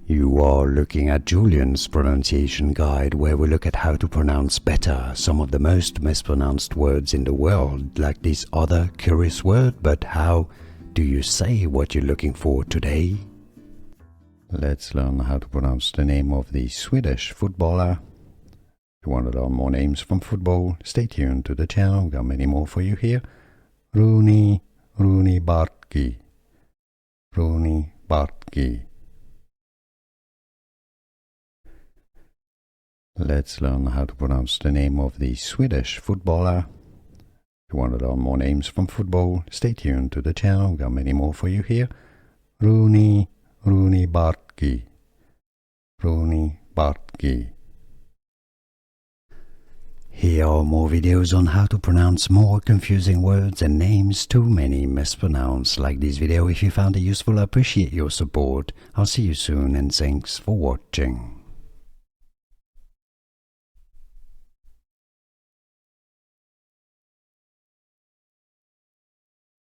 You are looking at Julian's pronunciation guide, where we look at how to pronounce better some of the most mispronounced words in the world, like this other curious word. But how do you say what you're looking for today? Let's learn how to pronounce the name of the Swedish footballer. If you want to learn more names from football, stay tuned to the channel. We've got many more for you here. Roony Bardghji. Roony Bardghji. Let's learn how to pronounce the name of the Swedish footballer. If you want to learn more names from football, stay tuned to the channel. We've got many more for you here. Roony Bardghji. Roony Bardghji. Here are more videos on how to pronounce more confusing words and names too many mispronounced. Like this video if you found it useful. I appreciate your support. I'll see you soon and thanks for watching.